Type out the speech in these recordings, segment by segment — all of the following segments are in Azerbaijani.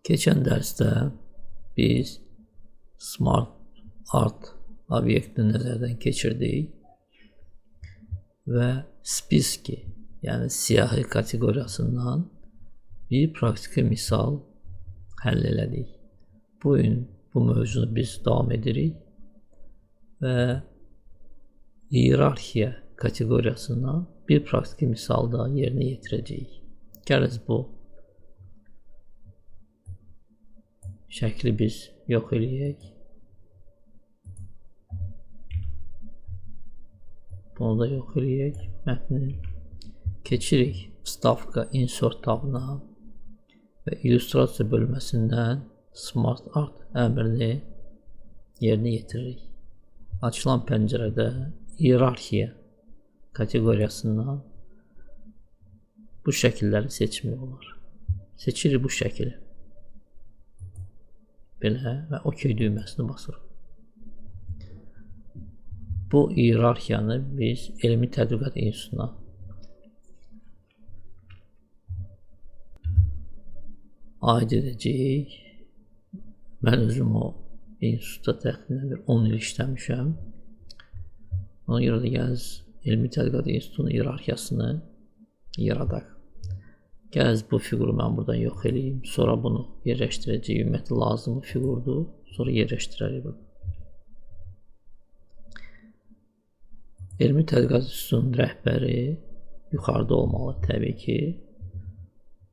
Keçən dərsdə biz Smart Art obyektini nəzərdən keçirdik və spiski, yəni siyahı kateqoriyasından bir praktiki misal həll elədik. Bu gün bu mövzunu biz davam edirik və hiyerarxiya kateqoriyasından bir praktiki misal da yerinə yetirəcəyik. Gəliz bu şəkli biz yox eləyək. Bunu da yox eləyək. Mətni keçirik Vstavka Insert tabına və illüstrasiya bölməsindən Smart Art əmrini yerinə yetiririk. Açılan pəncərədə hiyerarxiya kateqoriyasından bu şəkilləri seçmək olar. Seçirik bu şəkili. Belə və OK düyməsini basırıq. Bu hiyerarxiyanı biz Elmi Tədqiqat İnstitutuna aid edəcəyik. Mən özüm o institutda təxminən 10 il işləmişəm. Ona görə də gəliz Elmi Tədqiqat İnstitutunun hiyerarxiyasını yaradaq. Gəliz bu fiquru mən buradan yox eləyim. Sonra bunu yerləşdirəcəyik. Ümumiyyətlə lazımlı fiqurdur. Sonra yerləşdirərik bunu. Elmi Tədqiqat İnstitutunun rəhbəri yuxarıda olmalı təbii ki.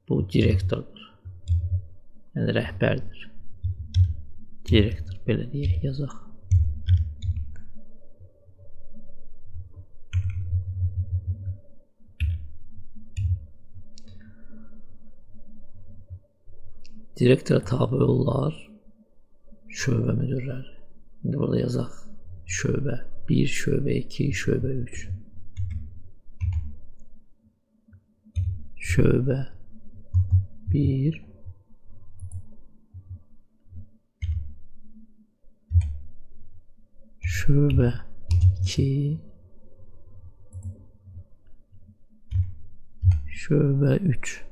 Bu direktordur. Yəni rəhbərdir. Direktor, belə deyək, yazaq. Direktora tabi olurlar şöbə müdürləri. İndi burada yazaq şöbə 1, şöbə 2, şöbə 3. Şöbə 1, şöbə 2, şöbə 3.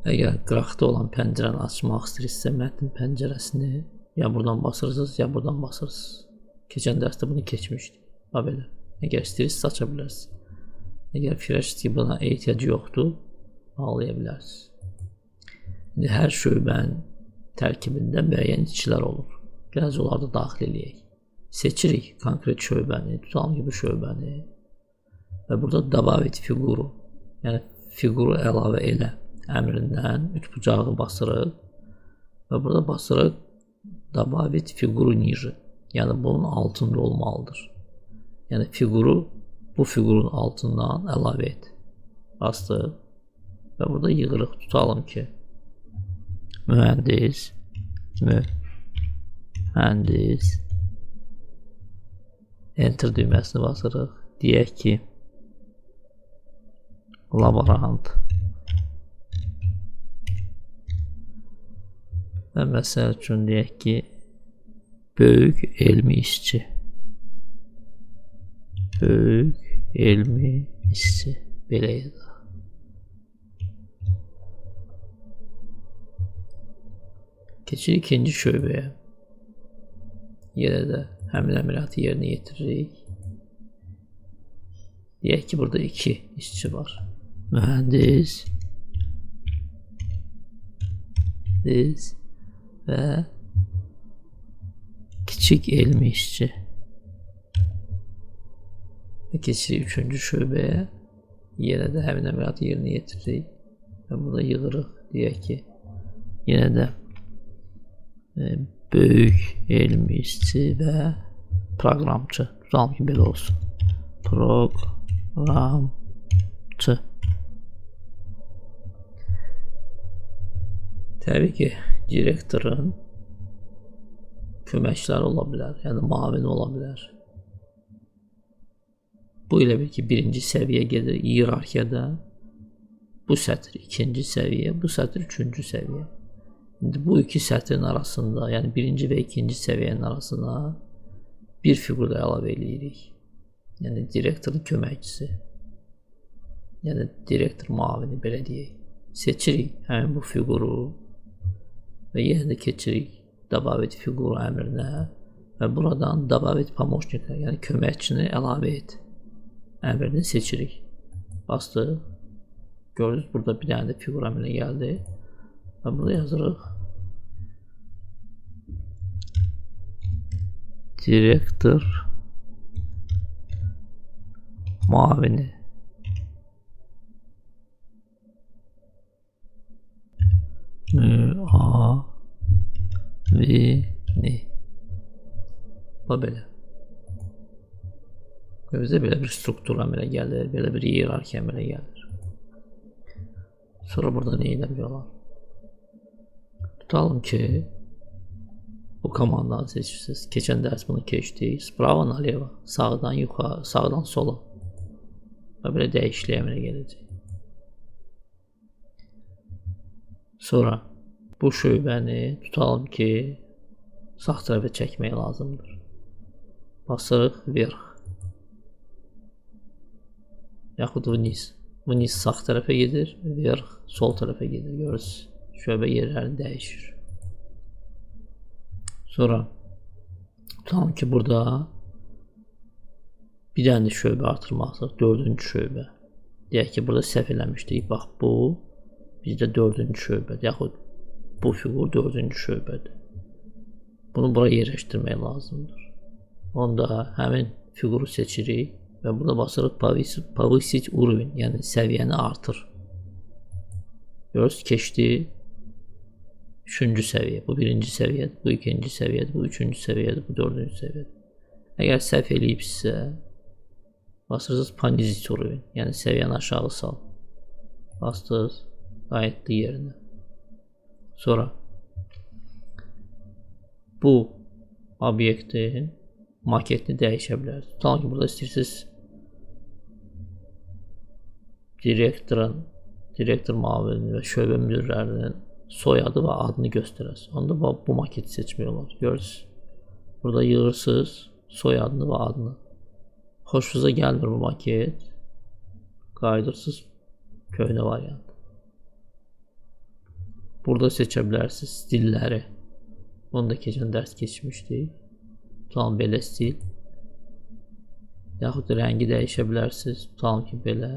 Əgər qıraqda olan pəncərəni açmaq istəyirsə, mətn pəncərəsini ya buradan basırsınız, ya buradan basırsınız. Keçən dərsdə bunu keçmişdik. Belə. Əgər istəyirsə aça bilərsiniz. Əgər fikirləşirsiniz ki, buna ehtiyac yoxdur, bağlaya bilərsiniz. İndi hər şöbənin tərkibində müəyyən içkilər olur. Gələcək onları da daxil eləyək. Seçirik konkret şöbəni, tutalım ki, bu şöbəni və burada dabavit fiquru, yəni fiquru əlavə elə əmrindən üçbucağı basırıq və burada basırıq dabavit fiquru nici, yəni bunun altında olmalıdır. Yəni fiquru bu fiqurun altından əlavə et. Bastıq və burada yığırıq, tutalım ki mühəndis enter düyməsini basırıq. Deyək ki laborant və məsəl üçün deyək ki böyük elmi işçi. Böyük elmi işçi. Belə yazaq. Keçirik ikinci şöbəyə. Yenə də həmin əməliyyatı yerinə yetiririk. Deyək ki burada 2 işçi var. Mühəndis və kiçik elmi işçi. Keçirik üçüncü şöbəyə. Yenə də həmin əməliyyatı yerinə yetiririk və burada yığırıq. Deyək ki yenə də böyük elmi işçi və proqramçı. Tutalım ki belə olsun. Proqramçı. Təbii ki direktorun köməkçiləri ola bilər, yəni müavini ola bilər. Bu ilə bir ki birinci səviyyə gedir hiyerarxiyada. Bu sətr ikinci səviyyə, bu sətr üçüncü səviyyə. İndi bu iki sətrin arasında, yəni birinci və ikinci səviyyənin arasına bir fiqur da əlavə edirik. Yəni direktorun köməkçisi. Yəni direktor müavini belə deyək. seçirik həmin bu fiquru və yenə də keçirik добавить fiquru əmrinə və buradan добавить помощника, yəni köməkçini əlavə et əmrini seçirik. Bastıq. Gördünüz, burada bir dənə də fiqur əmrinə gəldi və burada yazırıq direktor muavini müavini. Bu belə. Bizə belə bir struktur əmrə gəlir, belə bir hiyerarxiya əmrə gəlir. Sonra burada nə eləmək olar? Tutalım ki, bu komandanı seçirsiniz. Keçən dərs bunu keçdik. Sprava naleva, sağdan yuxarı, sağdan sola. Və belə dəyişiklik əmrə gələcək. Sonra bu şöbəni tutalım ki, sağ tərəfə çəkmək lazımdır. Basırıq vverx. Yaxud vniz. Vniz sağ tərəfə gedir, vverx sol tərəfə gedir. Görürsünüz, şöbə yerlərini dəyişir. Sonra tutalım ki, burada bir dənə də şöbə artırmaqsaq, 4-cü şöbə. Deyək ki, burada səhv eləmişdik. Bax, bu bizdə 4-cü şöbədir. Yaxud bu fiqur 4-cü şöbədir. Bunu bura yerləşdirmək lazımdır. Onda həmin fiquru seçirik və burada basırıq повысить уровень, yəni səviyyəni artır. Görürsünüz, keçdi 3-cü səviyyə, bu 1-ci səviyyədir, bu 2-ci səviyyədir, bu 3-cü səviyyədir, bu 4-cü səviyyədir. Əgər səhv eləyibsə, basırsınız понизить уровень, yəni səviyyəni aşağı sal. Bastınız, qayıtdı yerinə. Sonra bu obyektin maketini dəyişə bilərsiniz. Tutalım ki, burada istəyirsiniz direktor müavini və şöbə müdürlərinin soyadı və adını göstərəsiniz. Onda bu maketi seçmək olar. Görürsünüz. Burada yığırsınız soyadını və adını. Xoşunuza gəlmir bu maket. Qayıdırsınız köhnə variant. Burada seçə bilərsiniz stilləri. Bunu da keçən dərs keçmişdik. Tutalım belə stil. Yaxud da rəngi dəyişə bilərsiniz. Tutalım ki, belə.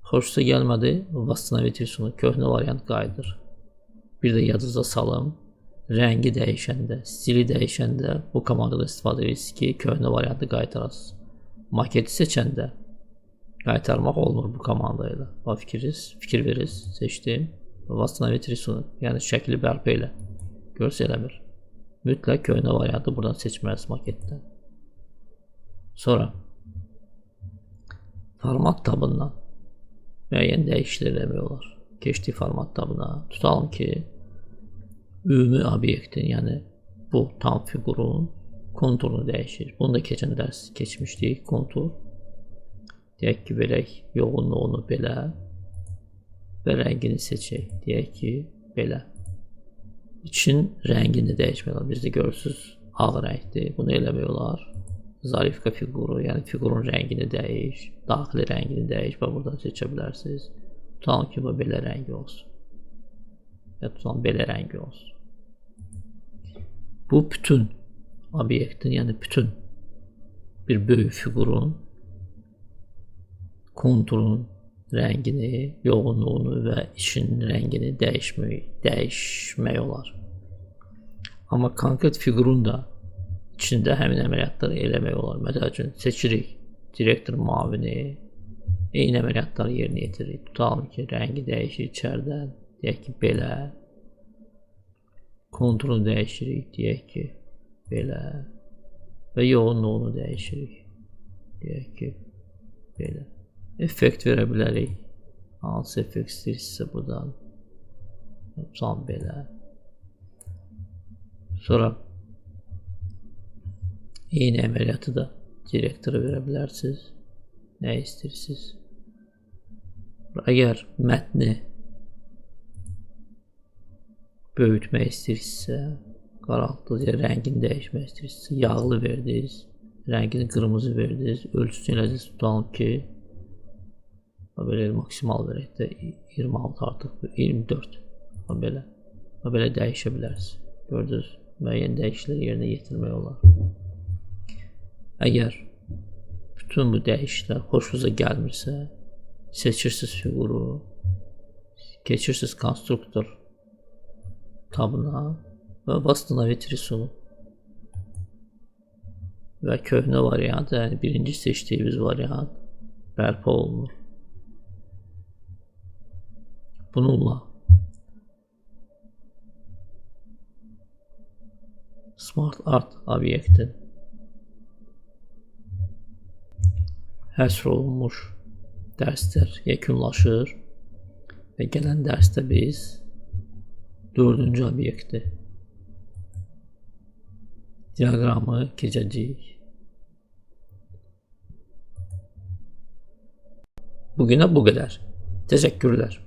Xoşunuza gəlmədi, восстановить рисунок, köhnə variant qayıdır. Bir də yadınıza salım, rəngi dəyişəndə, stili dəyişəndə bu komandada istifadə edirsiniz ki, köhnə variantı qaytarasınız. Maketi seçəndə qaytarmaq olmur bu komanda ilə. Fikir verirsiniz, seçdim. Восстановить рисунок, yəni şəkli bərpa elə. Görürsünüz, eləmir. Mütləq köhnə variantı buradan seçməlisiniz maketdən. Sonra format tabından müəyyən dəyişikliklər eləmək olar. Keçdik format tabına. Tutalım ki, ümumi obyektin, yəni bu tam fiqurun konturunu dəyişir. Bunu da keçən dərs keçmişdik. Kontur. Deyək ki, verək yoğunluğunu belə və rəngini seçək. Deyək ki, belə. İçin rəngini dəyişmək olar. Bizdə görürsünüz, ağ rəngdir. Bunu eləmək olar. Zarifka fiquru, yəni fiqurun rəngini dəyiş, daxili rəngini dəyiş və buradan seçə bilərsiniz. Tutalım ki, bu belə rəngi olsun. Ya tutalım belə rəngi olsun. Bu bütün obyektin, yəni bütün bir böyük fiqurun konturun rəngini, yoğunluğunu və için rəngini dəyişmək olar. Amma konkret fiqurun da içində həmin əməliyyatları eləmək olar. Məsəl üçün seçirik direktor müavini, eyni əməliyyatları yerinə yetiririk. Tutalım ki, rəngi dəyişir içərdən, deyək ki, belə. Konturunu dəyişirik, deyək ki, belə. Və yoğunluğunu dəyişirik, deyək ki, belə. Effekt verə bilərik. Hansı effekt istəyirsinizsə buradan. Tutalım belə. Sonra eyni əməliyyatı da direktora verə bilərsiniz. Nə istəyirsiniz? Əgər mətni böyütmək istəyirsinizsə, qaraltdınız, ya rəngini dəyişmək istəyirsinizsə, yağlı verdiniz, rəngini qırmızı verdiniz, ölçüsünü elədiniz, tutalım ki, Belə maksimal verək də 26 artıq 24. Belə. Belə dəyişə bilərsiniz. Gördünüz, müəyyən dəyişiklikləri yerinə yetirmək olar. Əgər bütün bu dəyişikliklər xoşunuza gəlmirsə, seçirsiniz fiquru, keçirsiniz konstruktor tabına və Vastanovit risunu və köhnə variant, yəni birinci seçdiyimiz variant bərpa olunur. Bununla Smart Art obyektin həsr olunmuş dərslər yekunlaşır və gələn dərsdə biz 4-cü obyekti diaqramı keçəcəyik. Bugünə bu qədər. Təşəkkürlər.